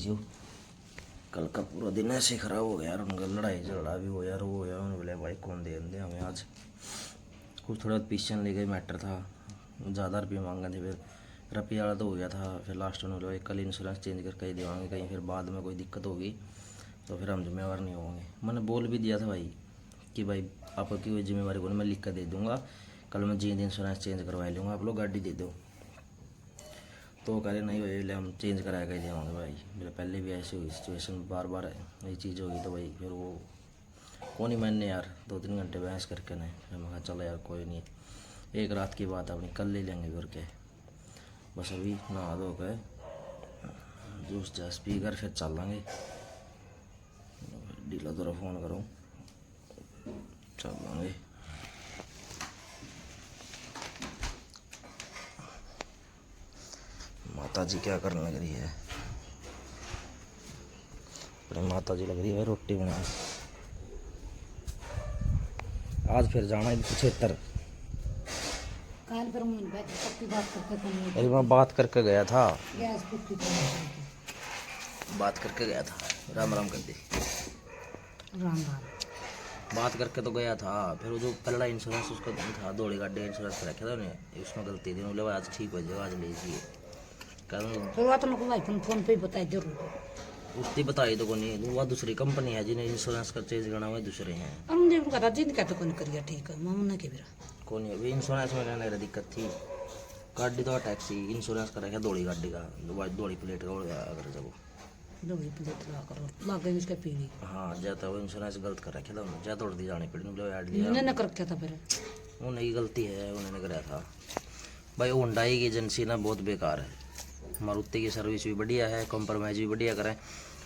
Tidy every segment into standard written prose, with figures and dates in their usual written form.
जी कल का पूरा दिन ऐसे खराब हो गया यार। उनका लड़ाई झगड़ा भी हो यार, वो हो यार। उन्होंने बोले भाई कौन दे दे हमें आज। कुछ थोड़ा पिछन ले गए मैटर था, ज़्यादा रुपये मांगे थे। फिर रुपये वाला तो हो गया था। फिर लास्ट में बोले कल इंश्योरेंस चेंज करके ही देवाएंगे, कहीं फिर बाद में कोई दिक्कत होगी तो फिर हम जिम्मेवार नहीं होंगे। मैंने बोल भी दिया था भाई कि भाई आपकी कोई जिम्मेवारी बोले मैं लिख कर दे दूँगा, कल मैं जी इंश्योरेंस चेंज करवा लूँगा, आप लोग गाड़ी दे दो। तो कह रहे नहीं भाई हम चेंज करा के देंगे भाई। मेरे पहले भी ऐसी हुई सिचुएशन, बार बार ये चीज़ होगी तो भाई फिर वो कौन ही मैंने यार 2-3 घंटे बहस करके नहीं। फिर मैं कहा चलो यार कोई नहीं, एक रात की बात अपनी कल ले लेंगे फिर क्या। बस अभी नहा धो के जूस जास पी कर फिर चल लेंगे। डीला दोरा फ़ोन करूँ चल लेंगे। माता जी क्या करने लग रही है? अपनी माता जी लग रही है रोटी बनाने। आज फिर जाना है 75। अरे मैं बात करके गया था, बात करके गया था। राम राम कर दी, राम राम। बात करके तो गया था। फिर वो जो पहला इंश्योरेंस उसका था, दौड़ी गाड़ी इंश्योरेंस रखा था उन्हें, उसमें गलती थी। बोले आज ठीक हो जाएगा, आज लीजिए। शुरुआत में भाई फोन पे बताई जरूर। उतनी बताई तो कोई नहीं, वह दूसरी कंपनी है जिन्हें इंश्योरेंस का चेंज करना हुआ, दूसरे हैं। हम जब कहा जिन का तो कौन करिया ठीक है मामू ने के बिरा कौन है अभी इंश्योरेंस में रहने की दिक्कत थी। गाड़ी तो टैक्सी इंश्योरेंस का रखा, दौड़ी गाड़ी का, दौड़ी प्लेट का हो गया अगर जब दौड़ी प्लेट लगा करो लागे इसका पीली। हाँ जाता वो इंश्योरेंस गलत कर रखा था उन्होंने, ज्यादा उड़ दी जानी पड़ी। मतलब ऐड लिया मैंने न कर रखा था फिर उन्हें गलती है, उन्होंने कराया था भाई। होंडाई की एजेंसी ना बहुत बेकार है। मारुति की सर्विस भी बढ़िया है, कॉम्प्रोमाइज़ भी बढ़िया करें।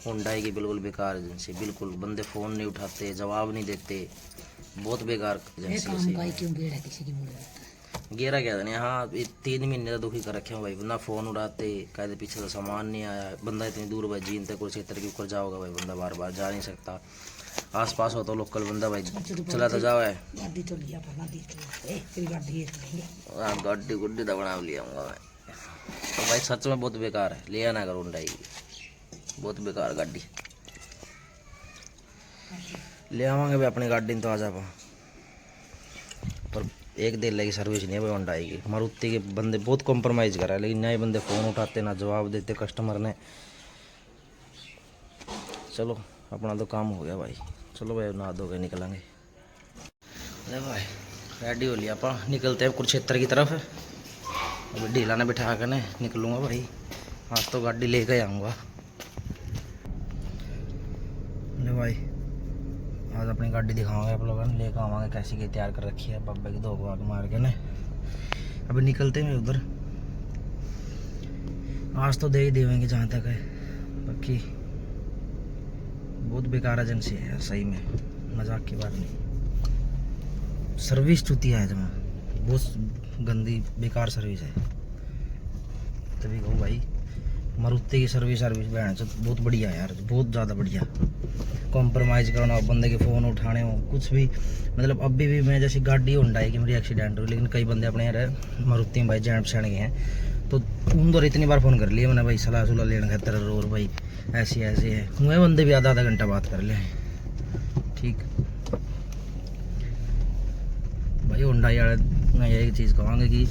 होंडाई की बिल्कुल बेकार एजेंसी, बिल्कुल बंदे फ़ोन नहीं उठाते, जवाब नहीं देते, बहुत बेकार एजेंसी है। क्यों गेड़ा किसी की बोल गेरा क्या था नहीं। हाँ 3 महीने तो दुखी कर रखे हो भाई, ना फ़ोन उड़ाते, कहते पीछे से सामान नहीं आया। बंदा इतनी दूर भाई जीन तक क्षेत्र के ऊपर जाओगा भाई, बंदा बार बार जा नहीं सकता। आस पास हो तो लोकल बंदा भाई चला तो जाओ है। गाड़ी तो लिया बना दी फिर गाड़ी हाँ गाड़ी गुड्डी तो बना लिया मैं तो भाई। सच में बहुत बेकार है, लिया ना करो होंडाई की, बहुत बेकार गाड़ी। ले आवांगे भाई अपनी गाड़ी तो आ जा पर एक दिन लगी सर्विस नहीं है भाई होंडाई की। मारुति के बंदे बहुत कॉम्प्रोमाइज़ कर रहा है, लेकिन नए बंदे फ़ोन उठाते ना जवाब देते कस्टमर ने। चलो अपना तो काम हो गया भाई, चलो भाई नहा धो के निकलेंगे। अरे भाई रेडी हो लिया आप, निकलते हैं कुरुक्षेत्र की तरफ। अभी ढीला ने बिठा कर निकलूँगा भाई, आज तो गाड़ी लेकर आऊँगा। अरे भाई आज अपनी गाड़ी दिखाओगे आप लोगों ने, लेकर आवांगे कैसी की तैयार कर रखी है बाबा की दो भाग मार के ने। अभी निकलते हैं उधर, आज तो दे ही देवेंगे जहाँ तक है। बाकी बहुत बेकार एजेंसी है यार, सही में मजाक की बात नहीं। सर्विस चुती है जमा, बहुत गंदी बेकार सर्विस है। तभी कहूँ भाई मारुति की सर्विस बहन से बहुत बढ़िया है यार, बहुत ज़्यादा बढ़िया। कॉम्प्रोमाइज़ करना हो, बंदे के फ़ोन उठाने हो, कुछ भी मतलब। अभी भी मैं जैसी गाड़ी होंडाई की मेरी एक्सीडेंट हुई, लेकिन कई बंदे अपने यार मारुति में भाई जैन पछाड़ गए हैं, तो उन दौर इतनी बार फ़ोन कर लिया मैंने भाई, सलाह सुलाह लेने खातर और भाई ऐसी ऐसे है। हुए बंदे भी आधा घंटा बात कर ले ठीक भाई। होंडाई वाले मैं यही चीज़ कहूँगा कि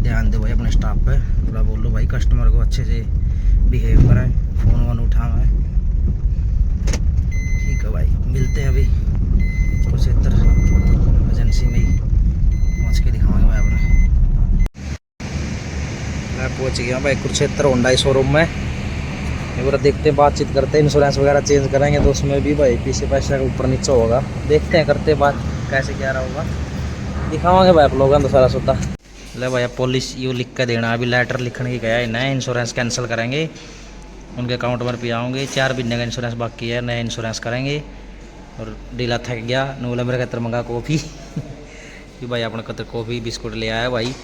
ध्यान दो भाई अपने स्टाफ पे, थोड़ा बोलो भाई कस्टमर को अच्छे से बिहेव कराएं, फ़ोन वोन उठाएं। ठीक है भाई, मिलते हैं अभी कुरुक्षेत्र एजेंसी में ही पहुँच के दिखाऊंगा भाई अपने। मैं पहुँच गया भाई कुरुक्षेत्र होंडाई शोरूम में। एक बार देखते हैं, बातचीत करते हैं। इंश्योरेंस वगैरह चेंज कराएंगे तो उसमें भी भाई पीछे पैसा का ऊपर नीचे होगा, देखते हैं करते बात कैसे क्या रहा होगा, दिखावांगे भाई आप लोगों को तो सारा सौदा। ले भैया पुलिस यू लिख के देना, अभी लेटर लिखने की गया है, नया इंश्योरेंस कैंसिल करेंगे, उनके अकाउंट में रुपया आऊँगे। 4 महीने का इंश्योरेंस बाकी है, नया इंश्योरेंस करेंगे। और डीला थक गया, बोला मेरे खतर मंगा कॉफ़ी कि भाई अपने खतर कॉफ़ी बिस्कुट ले आया भाई।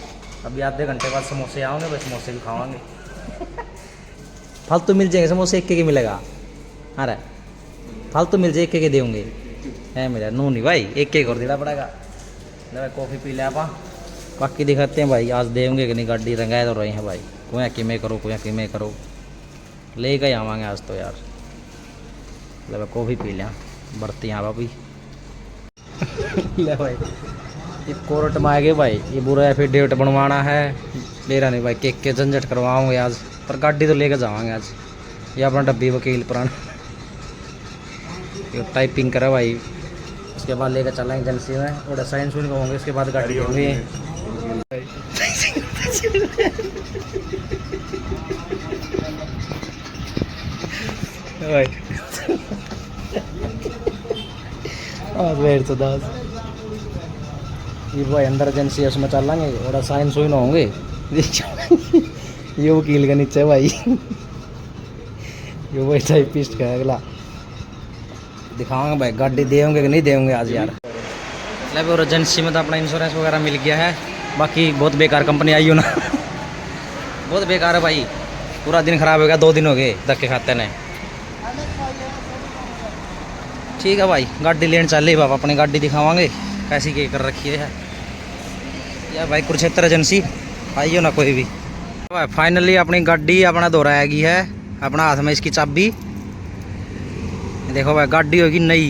अभी आधे घंटे बाद समोसे आओगे भाई, समोसे भी खावांगे। फालतू मिल जाएंगे समोसे, एक के मिलेगा। अरे फालतू मिल जाए, एक के देंगे है मेरा नू नहीं भाई, एक और देना पड़ेगा। भाई कॉफ़ी पी लिया आप, बाकी दिखाते हैं भाई आज देंगे कि नहीं। गाड़ी रंगाए तो रही है भाई, कोई कि में करो कोई कि में करो। लेके आवांगे आज तो यार। ले कॉफ़ी पी लिया बरती यहाँ भाभी। ले भाई ये कोर्ट में आ गए भाई, ये बुरा एफिडेविट बनवाना है। मेरा नहीं भाई, केक के झंझट करवाऊंगे आज, पर गाड़ी तो लेके जावांगे आज। ये अपना डब्बी वकील पुराना ये टाइपिंग करा भाई, उसके बाद लेकर चलेंगे एजेंसी में, थोड़ा साइंस भी होंगे, उसके बाद गाड़ी होंगी। तो दास ये भाई अंदर एजेंसी उसमें चलेंगे, थोड़ा साइंस हुई ना होंगे। ये वकील का नीचे भाई, ये वही टाइपिस्ट का अगला दिखाऊंगा भाई, गाड़ी देंगे कि नहीं देंगे आज यार। मतलब और एजेंसी में तो अपना इंश्योरेंस वगैरह मिल गया है, बाकी बहुत बेकार कंपनी आई हो ना। बहुत बेकार है भाई, पूरा दिन ख़राब हो गया, 2 दिन हो गए धक्के खाते ने। ठीक है भाई, गाड़ी लेने चले बाबा, अपनी गाड़ी दिखावांगे कैसी के कर रखी है यार भाई। कुरुक्षेत्र एजेंसी आइयो ना कोई भी। भाई फाइनली अपनी गाड़ी अपना दौरा आएगी है, अपना हाथ में इसकी चाबी। देखो भाई गाड़ी होगी नई,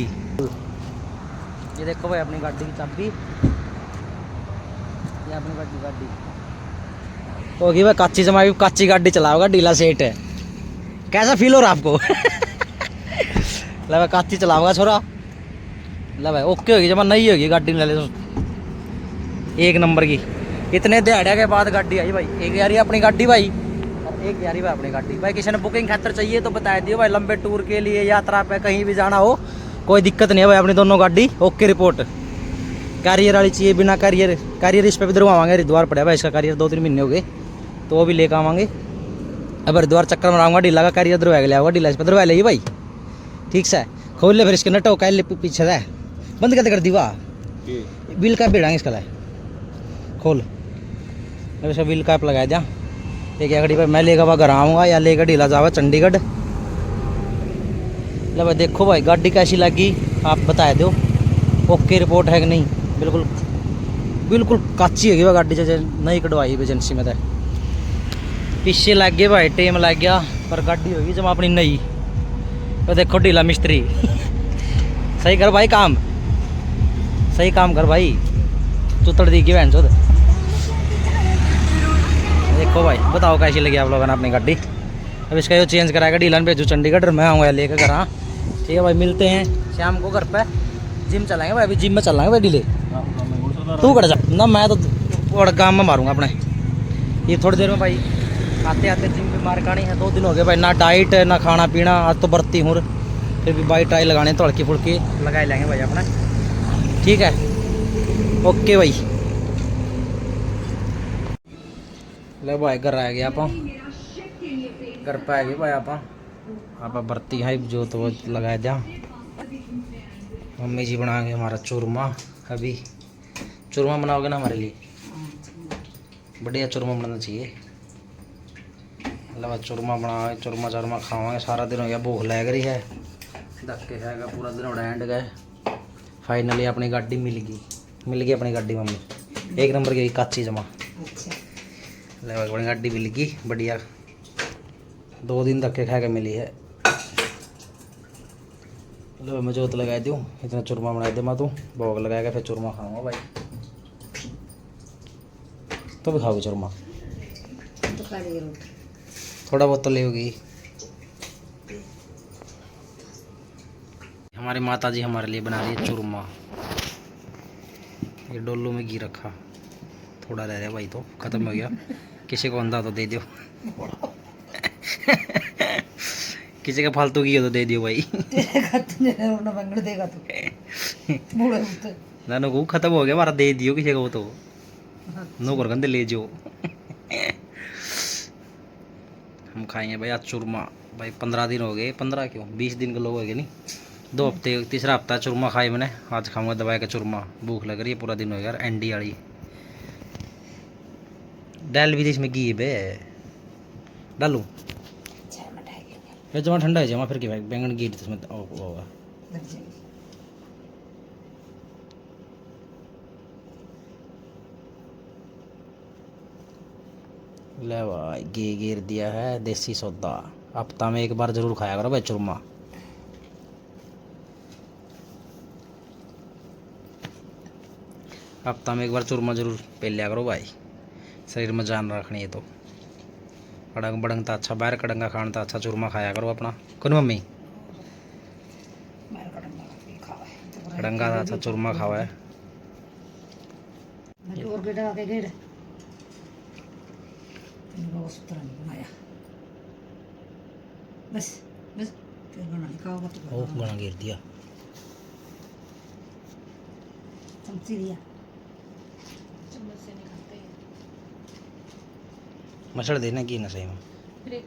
ये देखो भाई अपनी गाड़ी की चाबी, ये अपनी गाड़ी होगी भाई। काची जमाई काची गाड़ी चलाओगा, ढीला सेट है। कैसा फील हो रहा आपको? ले भाई काची चलाओगा छोरा, ले भाई ओके होगी, जमा नई होगी गाड़ी ले ले, 1 नंबर की। इतने दिहाड़िया के बाद गाड़ी आई भाई, एक यारी अपनी गाड़ी भाई, और एक यारी भाई अपनी गाड़ी भाई। किसी ने बुकिंग खातर चाहिए तो बता दियो भाई, लंबे टूर के लिए, यात्रा पे कहीं भी जाना हो, कोई दिक्कत नहीं है भाई। अपनी दोनों गाड़ी ओके रिपोर्ट। कैरियर वाली चाहिए, बिना कैरियर इस पर भी धरवाएंगे। हरिद्वार पड़ा भाई इसका कैरियर, 2-3 महीने हो गए, तो वो भी लेकर आवांगे। अब हरिद्वार चक्कर मराऊंगा, ढीला का कैरियर धरवा के ले आऊँगा, ढीला इस पर धरवा ले भाई। ठीक से खोल ले, फिर इसके नटो कह ले पीछे है, बंद कर दी वाह, बिल कैप भिड़ाएंगे इसका। लाए खोल, अब इसका बिल कैप लगा दिया। एक गाड़ी पर मैं लेकर घर आऊँगा या लेकर ढीला जावा चंडीगढ़। ले भाई देखो भाई गाड़ी कैसी लगी आप बता दो, ओके रिपोर्ट है कि नहीं। बिल्कुल बिल्कुल काची होगी भाई गाड़ी, जैसे नई कटवाई एजेंसी में। तो पीछे लग गए भाई, टेम लग गया, पर गाड़ी होगी जब अपनी नई। तो देखो ढीला मिस्त्री सही कर भाई, काम सही काम कर भाई, चुतड़ दी की बहन चोद। देखो भाई बताओ कैसी लगी आप लोगों ने अपनी गाड़ी। अब इसका जो चेंज कराएगा, ढीला भेजू चंडीगढ़, मैं आऊँगा लेकर घर। हाँ ठीक है भाई, मिलते हैं शाम को घर पे। जिम चलाएंगे भाई, अभी जिम में चलाएंगे भाई। ढीले तू कर जा ना, मैं तो और काम में मारूंगा अपने। ये थोड़ी देर में भाई आते आते जिम भी मार खानी है। 2 दिन हो गए भाई, ना डाइट ना खाना पीना, आज तो बरती हूँ, फिर भी भाई ट्राई लगाने तो हल्की फुल्की लगा लेंगे भाई अपना। ठीक है ओके भाई। ले भाई घर आ गया, आप घर पे आ गए भाई। आप बरती है जो तो लगा दिया। मम्मी जी बनाएंगे हमारा चूरमा। अभी चूरमा बनाओगे ना हमारे लिए, बढ़िया चूरमा बनाना चाहिए। मतलब चूरमा बनाओगे, चूरमा खावाएंगे। सारा दिन हो गया, भूख लग रही है, धक्के खाएगा पूरा दिन, उड़ाएंड गए। फाइनली अपनी गाड़ी मिल गई अपनी गाड़ी मम्मी, 1 नंबर की काची जमा। ले अपनी गाड़ी मिल गई बढ़िया, 2 दिन धक्के खा के मिली है। लो मैं जोत लगा दूँ, इतना चूरमा बना दे मैं, तू भोग लगाएगा फिर चूरमा खाऊंगा भाई। तो भी खाओगे चूरमा, थोड़ा बहुत तो लेगी। हमारी माता जी हमारे लिए बना रही है चूरमा। ये डोलू में घी रखा, थोड़ा रह गया भाई, तो खत्म हो गया। किसी को अंधा तो दे दो, किसी का फालतू घी हो तो दे दियो भाई। ना को खत्म हो गया हमारा, दे दियो किसी को तो, नौकर गंदे ले जाओ। हम खाएंगे भाई आज चूरमा भाई। 15 दिन हो गए, 15 क्यों 20 दिन के लोग हो गए नहीं, 2 हफ्ते, तीसरा हफ्ता चूरमा खाए मैंने। आज खाऊंगा दवाई का चूरमा, भूख लग रही है, पूरा दिन हो गया। एंडी वाली डाल भी इसमें घी बे डालू, जमा ठंडा है जमा, फिर क्या भाई बैंगन घी तो इसमें होगा। ले भाई घी गिर दिया है, देसी सौदा। हफ्ता में एक बार जरूर खाया करो भाई चूरमा। हफ्ता में एक बार चूरमा जरूर पी लिया करो भाई, शरीर में जान रखनी है तो। कड़ंग बड़ंग तो अच्छा, बाहर कड़ंगा खान तो अच्छा चूरमा खाया करो अपना। कौन मम्मी मेरे कड़ंगा की खावा है कड़ंगा तो अच्छा चूरमा खावा है। मैं और गेड़ा के गेड़ इनको उस तरह नहीं बनाया। बस बस फिर बना खाओगा तो ओह गाना गिर दिया। चमची दिया चम्मच से नहीं खाते हैं। मसड़ देना की ना सही में। फिर एक